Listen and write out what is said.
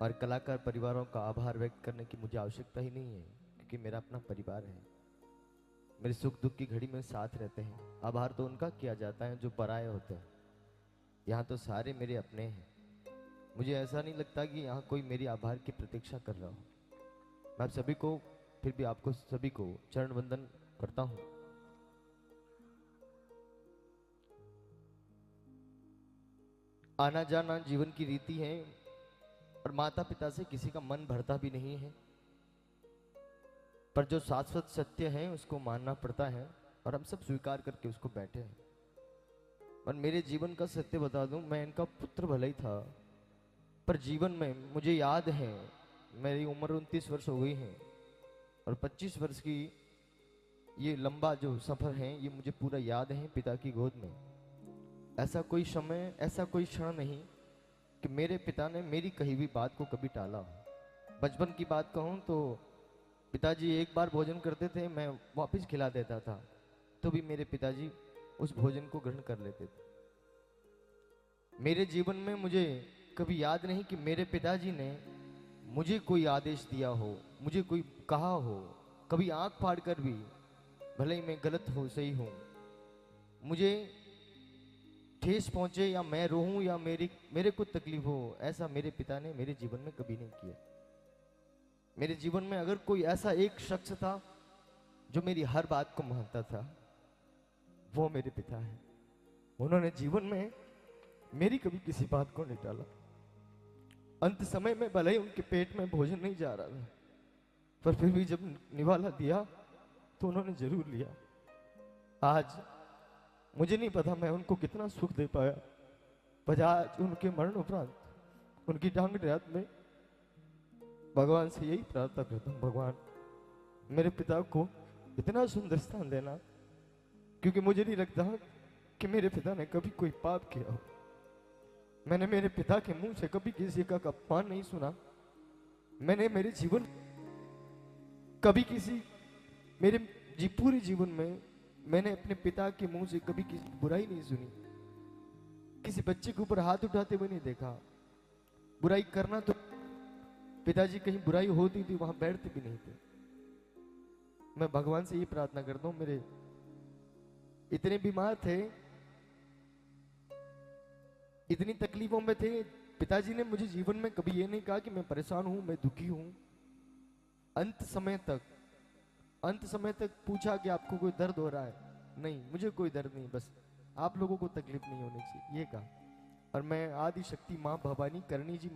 और कलाकार परिवारों का आभार व्यक्त करने की मुझे आवश्यकता ही नहीं है, क्योंकि मेरा अपना परिवार है। मेरे सुख दुख की घड़ी में साथ रहते हैं। आभार तो उनका किया जाता है जो पराये होते हैं। यहाँ तो सारे मेरे अपने हैं। मुझे ऐसा नहीं लगता कि यहाँ कोई मेरी आभार की प्रतीक्षा कर रहा हो। मैं आप सभी को, फिर भी आपको सभी को चरण वंदन करता हूँ। आना जाना जीवन की रीति है, और माता पिता से किसी का मन भरता भी नहीं है, पर जो शाश्वत सत्य है उसको मानना पड़ता है, और हम सब स्वीकार करके उसको बैठे हैं। पर मेरे जीवन का सत्य बता दूं, मैं इनका पुत्र भले ही था, पर जीवन में मुझे याद है, मेरी उम्र 29 वर्ष हो गई है, और 25 वर्ष की ये लंबा जो सफर है ये मुझे पूरा याद है पिता की गोद में। ऐसा कोई समय, ऐसा कोई क्षण नहीं कि मेरे पिता ने मेरी कही हुई बात को कभी टाला हो। बचपन की बात कहूँ तो पिताजी एक बार भोजन करते थे, मैं वापस खिला देता था, तो भी मेरे पिताजी उस भोजन को ग्रहण कर लेते थे। मेरे जीवन में मुझे कभी याद नहीं कि मेरे पिताजी ने मुझे कोई आदेश दिया हो, मुझे कोई कहा हो, कभी आंख फाड़ कर भी, भले ही मैं गलत हो सही हूं, मुझे ठेस पहुंचे या मैं रोऊं या मेरे को तकलीफ हो, ऐसा मेरे पिता ने मेरे जीवन में कभी नहीं किया। मेरे जीवन में अगर कोई ऐसा एक शख्स था जो मेरी हर बात को मानता था, वो मेरे पिता है। उन्होंने जीवन में मेरी कभी किसी बात को नहीं टाला। अंत समय में भले ही उनके पेट में भोजन नहीं जा रहा था, पर फिर भी जब निवाला दिया तो उन्होंने जरूर लिया। आज मुझे नहीं पता मैं उनको कितना सुख दे पाया, पर आज उनके मरण उपरांत उनकी टांग रात में भगवान से यही प्रार्थना करता हूँ, भगवान मेरे पिता को इतना सुंदर स्थान देना, क्योंकि मुझे नहीं लगता कि मेरे पिता ने कभी कोई पाप किया हो। मैंने मेरे पिता के मुंह से कभी किसी का अपमान नहीं सुना। मैंने मेरे जीवन कभी किसी मेरे पूरे जीवन में मैंने अपने पिता के मुंह से कभी किसी की बुराई नहीं सुनी। किसी बच्चे के ऊपर हाथ उठाते हुए नहीं देखा। बुराई करना तो पिताजी कहीं बुराई होती थी वहां बैठते भी नहीं थे। मैं भगवान से ये प्रार्थना करता हूँ, मेरे इतने बीमार थे, इतनी तकलीफों में थे, पिताजी ने मुझे जीवन में कभी ये नहीं कहा कि मैं परेशान हूं, मैं दुखी हूं। अंत समय तक पूछा कि आपको कोई दर्द हो रहा है? नहीं, मुझे कोई दर्द नहीं, बस आप लोगों को तकलीफ नहीं होनी चाहिए, ये कहा। और मैं आदि शक्ति माँ भवानी करणी जी